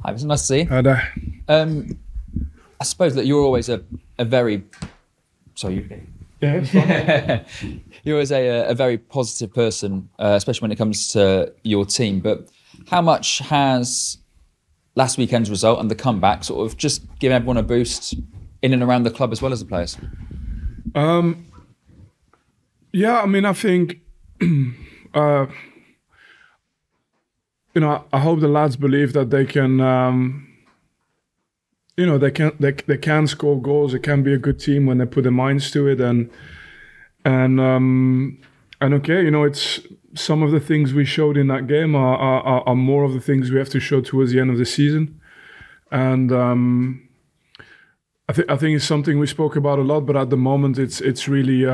Hi, it's nice to see you. Hi there. I suppose that you're always a very sorry. Yeah, it's fine. You're always a very positive person, especially when it comes to your team. But how much has last weekend's result and the comeback sort of just given everyone a boost in and around the club as well as the players? Yeah, I mean, I think, I hope the lads believe that they can, they can score goals. It can be a good team when they put their minds to it, and okay, it's some of the things we showed in that game are more of the things we have to show towards the end of the season, and I think it's something we spoke about a lot. But at the moment, it's really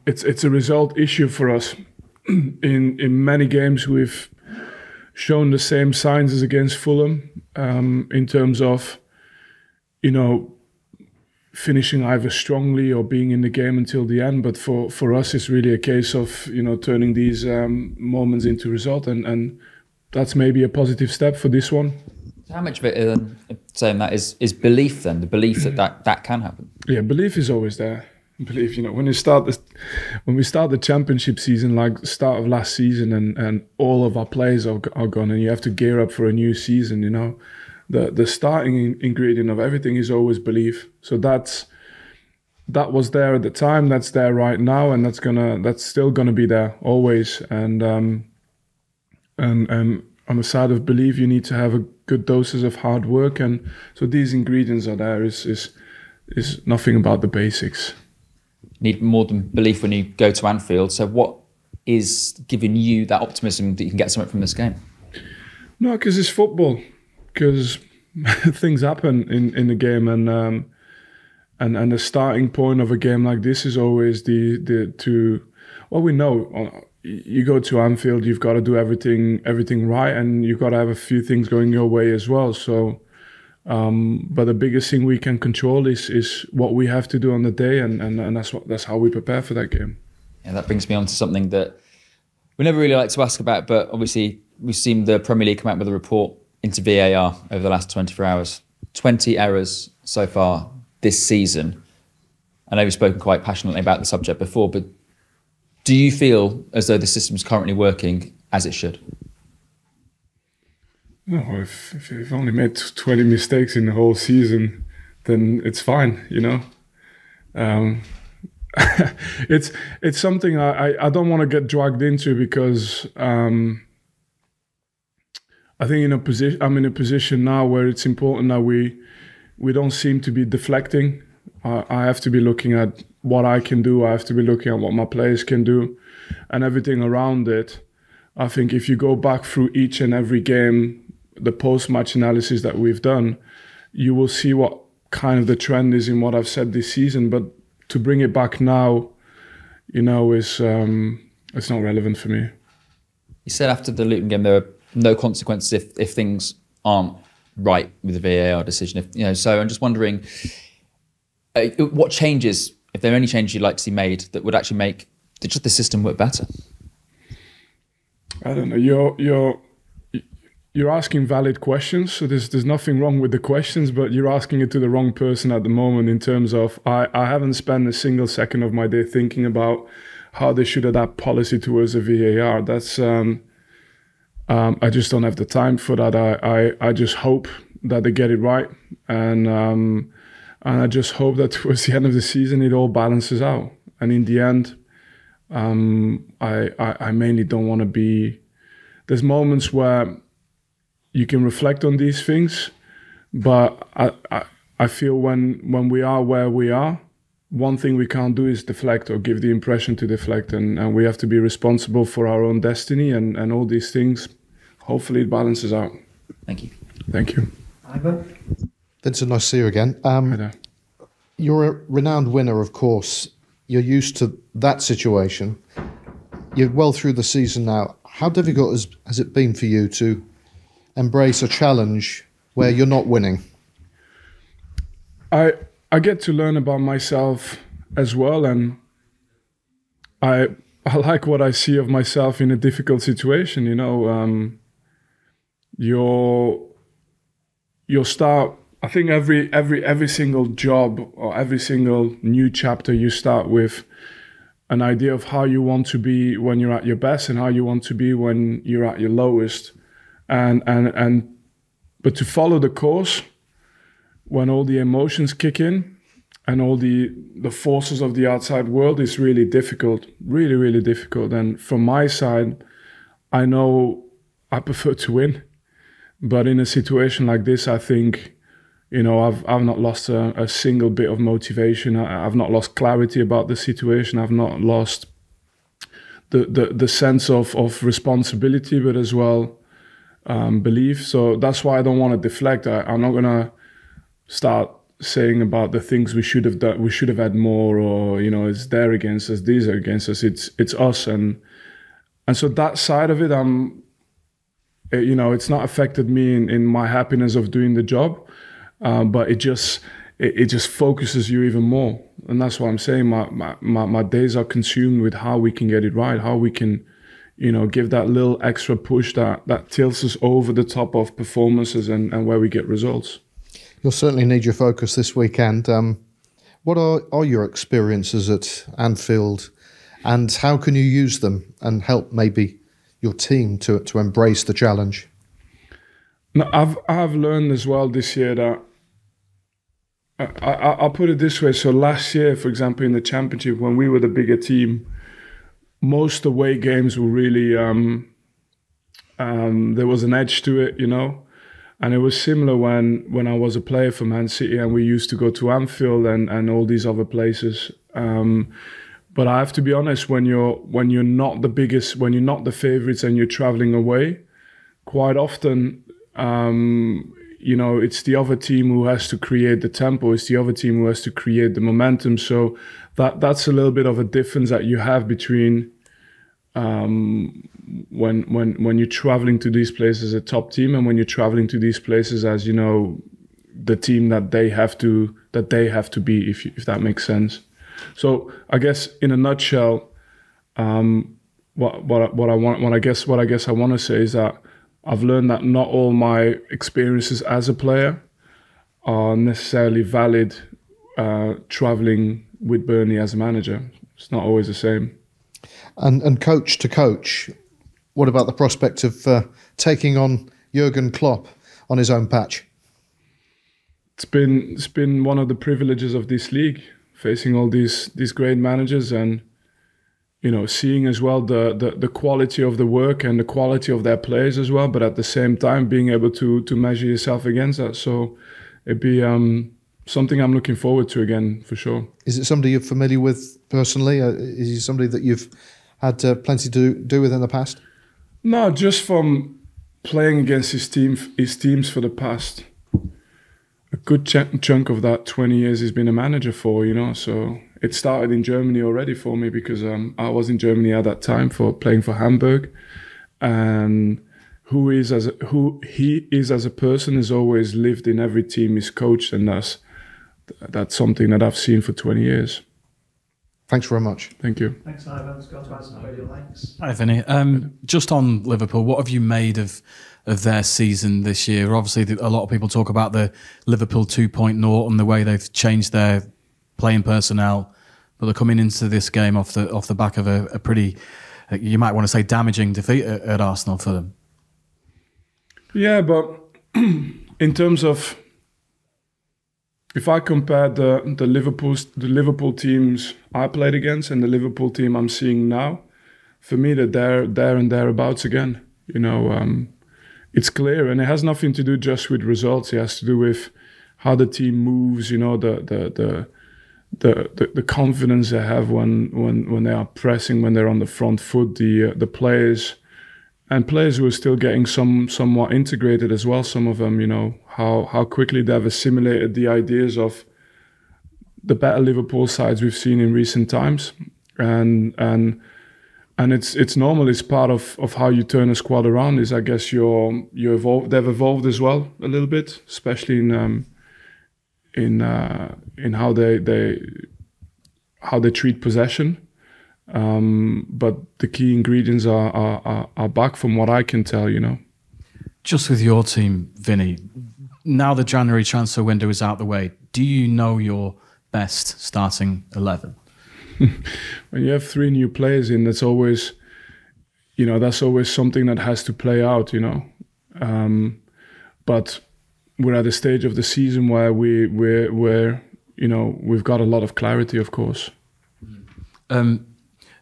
it's a result issue for us. In many games, we've shown the same signs as against Fulham in terms of, finishing either strongly or being in the game until the end. But for us, it's really a case of, turning these moments into result. And that's maybe a positive step for this one. So how much of it, saying that, is belief then? The belief that can happen? Yeah, belief is always there. Belief, when we start the championship season, like the start of last season, and all of our players are gone, and you have to gear up for a new season. The starting ingredient of everything is always belief. So that was there at the time. That's there right now, and that's still gonna be there always. And on the side of belief, you need to have a good doses of hard work, and so these ingredients are there. Is nothing about the basics. Need more than belief when you go to Anfield. So what is giving you that optimism that you can get something from this game? No, because it's football. Because things happen in the game, and the starting point of a game like this is always we know. You go to Anfield, you've got to do everything right, and you've got to have a few things going your way as well. So. But the biggest thing we can control is what we have to do on the day, and that's how we prepare for that game. Yeah, that brings me on to something that we never really like to ask about, but obviously we've seen the Premier League come out with a report into VAR over the last 24 hours. 20 errors so far this season. I know we've spoken quite passionately about the subject before, but do you feel as though the system's currently working as it should? No, if you've only made 20 mistakes in the whole season, then it's fine, It's something I don't want to get dragged into, because I think I'm in a position now where it's important that we don't seem to be deflecting. I have to be looking at what I can do. I have to be looking at what my players can do, and everything around it. I think if you go back through each and every game, the post-match analysis that we've done, you will see what kind of the trend is in what I've said this season. But to bring it back now, is it's not relevant for me. You said after the Luton game there are no consequences if things aren't right with the VAR decision. So I'm just wondering, what changes, if there are any changes you'd like to see made that would actually make just the system work better? I don't know. You're asking valid questions, so there's nothing wrong with the questions, but you're asking it to the wrong person at the moment, in terms of I haven't spent a single second of my day thinking about how they should adapt policy towards the VAR. That's I just don't have the time for that. I just hope that they get it right, and I just hope that towards the end of the season it all balances out. And in the end, I mainly don't want to be. There's moments where you can reflect on these things, but I feel when we are where we are, one thing we can't do is deflect or give the impression to deflect, and we have to be responsible for our own destiny and all these things. Hopefully it balances out. Thank you. Thank you. Vincent, nice to see you again. Hi there. You're a renowned winner, of course. You're used to that situation. You're well through the season now. How difficult has it been for you to embrace a challenge where you're not winning? I get to learn about myself as well, and I like what I see of myself in a difficult situation. you'll start. I think every single job or every single new chapter, you start with an idea of how you want to be when you're at your best and how you want to be when you're at your lowest, but to follow the course when all the emotions kick in and all the forces of the outside world is really difficult, really, really difficult. And from my side, I know I prefer to win, but in a situation like this, I think, I've not lost a single bit of motivation. I've not lost clarity about the situation. I've not lost the sense of responsibility, but as well belief. So that's why I don't want to deflect. I'm not gonna start saying about the things we should have done. We should have had more, or it's they're against us, these are against us. It's us, and so that side of it, it's not affected me in my happiness of doing the job. But it just focuses you even more, and that's what I'm saying. My days are consumed with how we can get it right, how we can, give that little extra push that tilts us over the top of performances and where we get results. You'll certainly need your focus this weekend. What are your experiences at Anfield, and how can you use them and help maybe your team to embrace the challenge? No, I've learned as well this year that I'll put it this way. So last year, for example, in the Championship, when we were the bigger team, most away games were really, there was an edge to it, And it was similar when I was a player for Man City and we used to go to Anfield and all these other places. But I have to be honest, when you're not the biggest, when you're not the favourites and you're travelling away, quite often, it's the other team who has to create the tempo. It's the other team who has to create the momentum. So that's a little bit of a difference that you have between when you're traveling to these places as a top team and when you're traveling to these places as the team that they have to be, if that makes sense. So I guess in a nutshell, what I guess I want to say is that I've learned that not all my experiences as a player are necessarily valid traveling with Burnley as a manager. It's not always the same. And coach to coach, what about the prospect of taking on Jurgen Klopp on his own patch? It's been one of the privileges of this league, facing all these great managers and seeing as well the quality of the work and the quality of their players as well, but at the same time being able to measure yourself against that. So it'd be something I'm looking forward to again, for sure. Is it somebody you're familiar with personally? Is he somebody that you've had plenty to do with in the past? No, just from playing against his teams for the past a good chunk of that 20 years he's been a manager for, so it started in Germany already for me because I was in Germany at that time for playing for Hamburg, and who he is as a person has always lived in every team he's coached, and that's something that I've seen for 20 years. Thanks very much. Thank you. Thanks, Ivan. Scott, thanks. Hi, Vinny. Just on Liverpool, what have you made of their season this year? Obviously, a lot of people talk about the Liverpool 2.0 and the way they've changed their playing personnel, but they're coming into this game off the back of a pretty, you might want to say, damaging defeat at Arsenal for them. Yeah, but in terms of, if I compare the Liverpool teams I played against and the Liverpool team I'm seeing now, for me they're there and thereabouts again. It's clear, and it has nothing to do just with results. It has to do with how the team moves. The confidence they have when they are pressing, when they're on the front foot. The players who are still getting somewhat integrated as well. Some of them, how quickly they've assimilated the ideas of the better Liverpool sides we've seen in recent times, and it's normal. It's part of how you turn a squad around. Is, I guess, you evolve. They've evolved as well a little bit, especially in how they treat possession. But the key ingredients are back from what I can tell. Just with your team, Vinny, now the January transfer window is out the way, do you know your best starting 11? When you have 3 new players in, that's always something that has to play out, but we're at a stage of the season where we've got a lot of clarity, of course.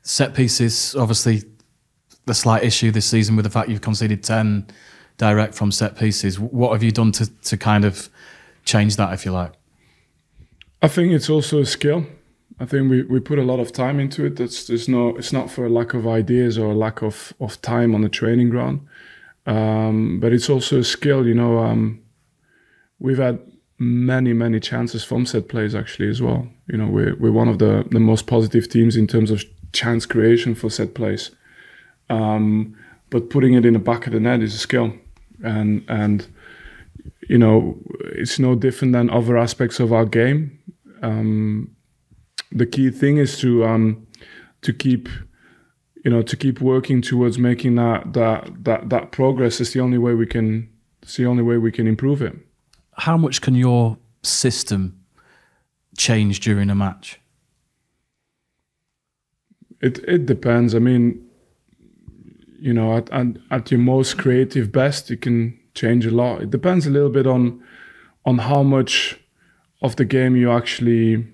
Set pieces, obviously, the slight issue this season with the fact you've conceded 10 direct from set pieces. What have you done to kind of change that, if you like? I think it's also a skill. I think we put a lot of time into it. It's not for a lack of ideas or a lack of time on the training ground, but it's also a skill. We've had many chances from set plays actually as well. We're one of the most positive teams in terms of chance creation for set plays, but putting it in the back of the net is a skill, and it's no different than other aspects of our game. The key thing is to keep working towards making that progress. It's the only way we can improve it. How much can your system change during a match? It depends. I mean, at your most creative best, you can change a lot. It depends a little bit on how much of the game you actually.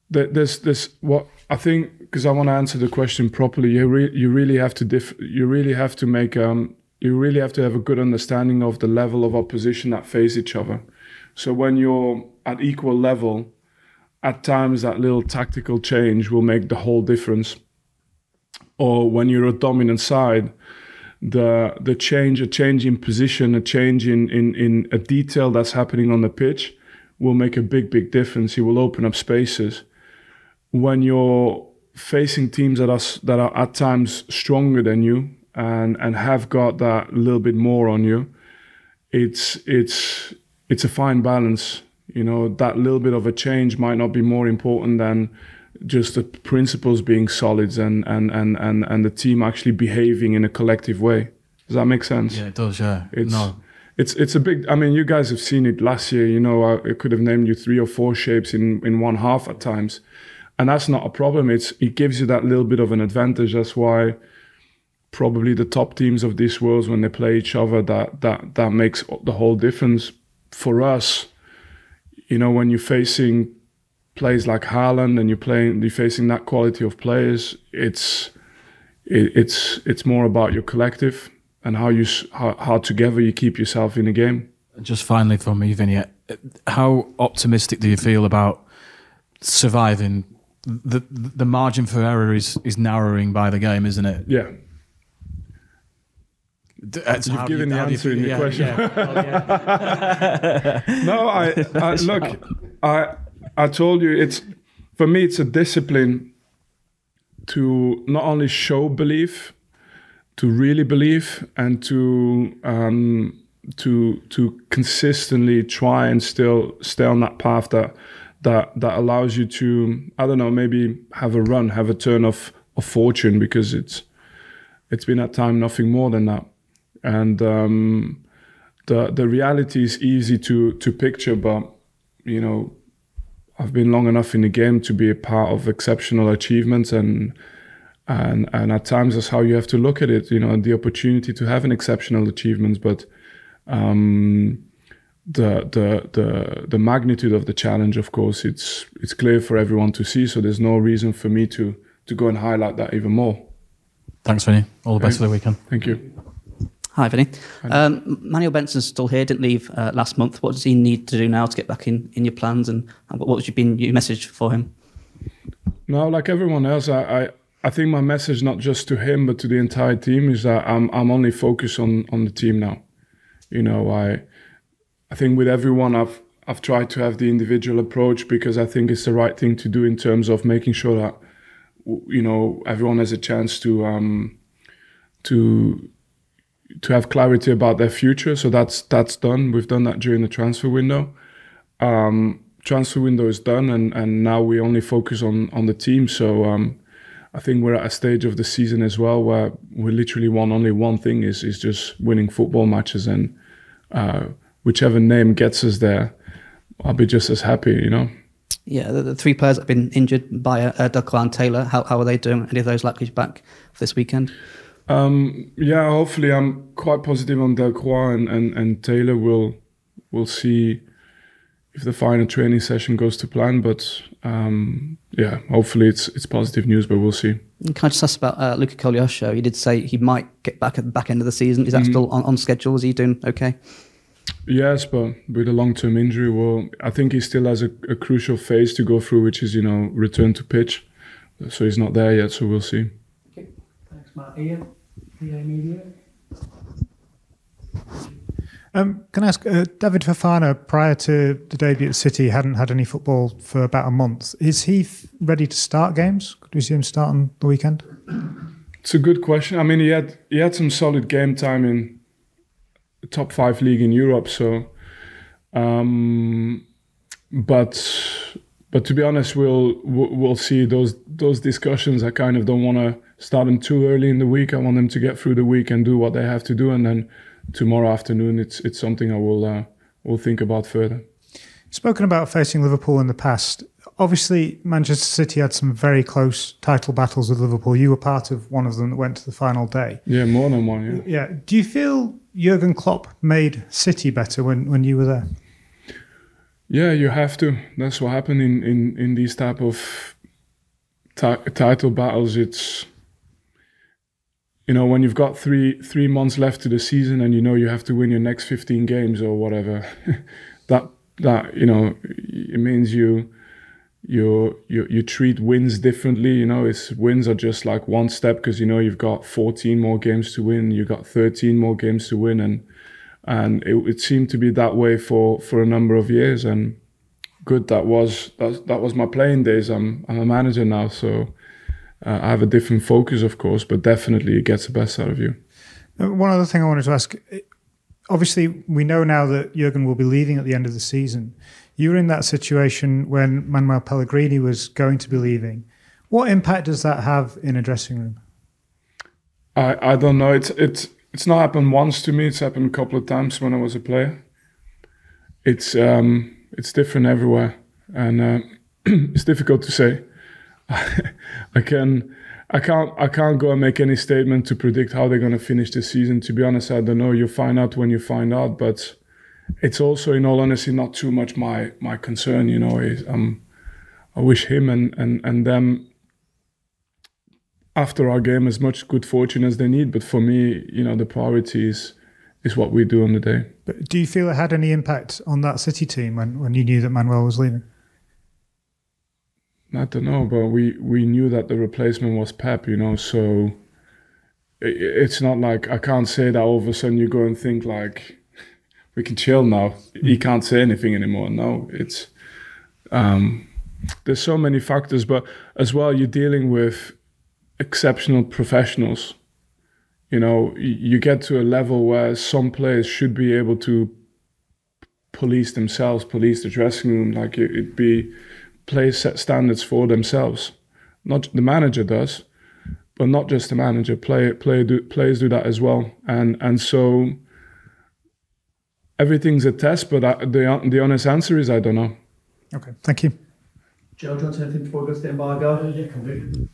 There's what I think, because I want to answer the question properly. You really have to have a good understanding of the level of opposition that face each other. So when you're at equal level, at times that little tactical change will make the whole difference. Or when you're a dominant side, a change in position, a change in a detail that's happening on the pitch will make a big difference. It will open up spaces. When you're facing teams that are at times stronger than you and have got that little bit more on you, it's a fine balance. That little bit of a change might not be more important than just the principles being solid and the team actually behaving in a collective way. Does that make sense? Yeah, it does. Yeah. It's a big. I mean, you guys have seen it last year. I could have named you 3 or 4 shapes in one half at times. And that's not a problem. It gives you that little bit of an advantage. That's why probably the top teams of this world, when they play each other, that makes the whole difference. For us, when you're facing players like Haaland and you're facing that quality of players, it's more about your collective and how together you keep yourself in the game. Just finally from me, Vinny, how optimistic do you feel about surviving? The margin for error is narrowing by the game, isn't it? Yeah. You've given the answer in your question. No, I told you, for me it's a discipline to not only show belief, to really believe, and to consistently try and still stay on that path that allows you to, I don't know, maybe have a turn of fortune, because it's been at time nothing more than that. And the reality is easy to picture, but I've been long enough in the game to be a part of exceptional achievements, and at times that's how you have to look at it. The opportunity to have an exceptional achievements, but the magnitude of the challenge, of course, it's clear for everyone to see. So there's no reason for me to go and highlight that even more. Thanks, Vinny. All the best for the weekend. Thank you. Hi, Vinny. Manuel Benson's still here, didn't leave last month. What does he need to do now to get back in your plans, and what was your message for him? No, like everyone else, I think my message, not just to him but to the entire team, is that I'm only focused on the team now. I think with everyone I've tried to have the individual approach, because I think it's the right thing to do in terms of making sure that everyone has a chance to have clarity about their future. So that's done. We've done that during the transfer window. Transfer window is done, and now we only focus on the team. So I think we're at a stage of the season as well where we literally want only one thing, is just winning football matches, and whichever name gets us there, I'll be just as happy, you know. Yeah, the three players that have been injured by Declan and Taylor, how are they doing? Any of those likely to be back for this weekend? Yeah, hopefully I'm quite positive on Delcroix and Taylor. We'll see if the final training session goes to plan, but yeah, hopefully it's positive news, but we'll see. Can I just ask about Luka Kolyasho? You did say he might get back at the back end of the season. Is that still on schedule? Is he doing okay? Yes, but with a long-term injury, well, I think he still has a crucial phase to go through, which is, you know, return to pitch. So he's not there yet, so we'll see. Okay, thanks, Matt. Ian, PA Media. Can I ask, David Fofana, prior to the debut at City, hadn't had any football for about a month. Is he ready to start games? Could we see him start on the weekend? It's a good question. I mean, he had some solid game time in the top 5 league in Europe. So, but to be honest, we'll see. Those discussions, I kind of don't want to start them too early in the week. I want them to get through the week and do what they have to do, and then tomorrow afternoon, it's something I will think about further. Spoken about facing Liverpool in the past. Obviously, Manchester City had some very close title battles with Liverpool. You were part of one of them that went to the final day. Yeah, more than one, yeah. Yeah. Do you feel Jurgen Klopp made City better when you were there? Yeah, you have to. That's what happened in these type of title battles. It's, you know, when you've got three months left to the season and you know you have to win your next 15 games or whatever, that you know, it means you treat wins differently. You know, wins are just like one step, because you know you've got 14 more games to win, you've got 13 more games to win, and it seemed to be that way for a number of years. And good, that was my playing days. I'm a manager now, so I have a different focus, of course, but definitely it gets the best out of you. One other thing I wanted to ask. Obviously, we know now that Jurgen will be leaving at the end of the season. You were in that situation when Manuel Pellegrini was going to be leaving. What impact does that have in a dressing room? I don't know. It's not happened once to me. It's happened a couple of times when I was a player. It's different everywhere, and it's difficult to say. I can't go and make any statement to predict how they're going to finish the season. To be honest, I don't know. You find out when you find out, but it's also, in all honesty, not too much my concern. You know, I wish him and them after our game as much good fortune as they need. But for me, you know, the priority is what we do on the day. But do you feel it had any impact on that City team when you knew that Manuel was leaving? I don't know, but we knew that the replacement was Pep, you know, so it's not like I can't say that all of a sudden you go and think like, we can chill now. He can't say anything anymore. No, it's there's so many factors, but as well, you're dealing with exceptional professionals. You know, you get to a level where some players should be able to police themselves, police the dressing room, like it'd be players set standards for themselves. Not the manager does, but not just the manager. Players do that as well, and so everything's a test. But the honest answer is I don't know. Okay, thank you. Joe, do you want to say anything before we go to the embargo? Yeah, can do.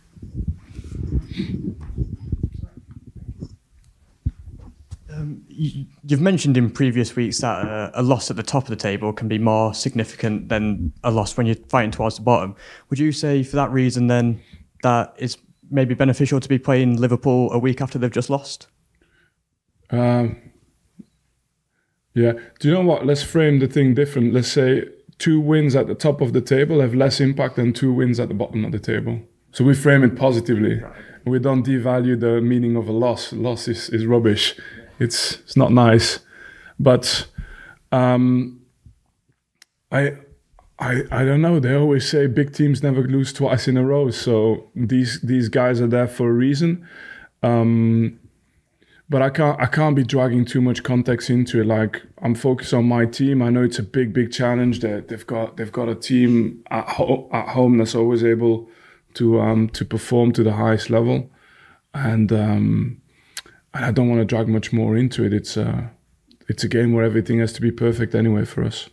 You've mentioned in previous weeks that a loss at the top of the table can be more significant than a loss when you're fighting towards the bottom. Would you say for that reason then that it's maybe beneficial to be playing Liverpool a week after they've just lost? Yeah. Do you know what? Let's frame the thing different. Let's say 2 wins at the top of the table have less impact than 2 wins at the bottom of the table. So we frame it positively. Right. We don't devalue the meaning of a loss. Loss is rubbish. It's not nice, but I don't know. They always say big teams never lose twice in a row. So these guys are there for a reason. But I can't be dragging too much context into it. Like, I'm focused on my team. I know it's a big challenge. They've got a team at home that's always able to perform to the highest level, and I don't want to drag much more into it. It's it's a game where everything has to be perfect anyway for us.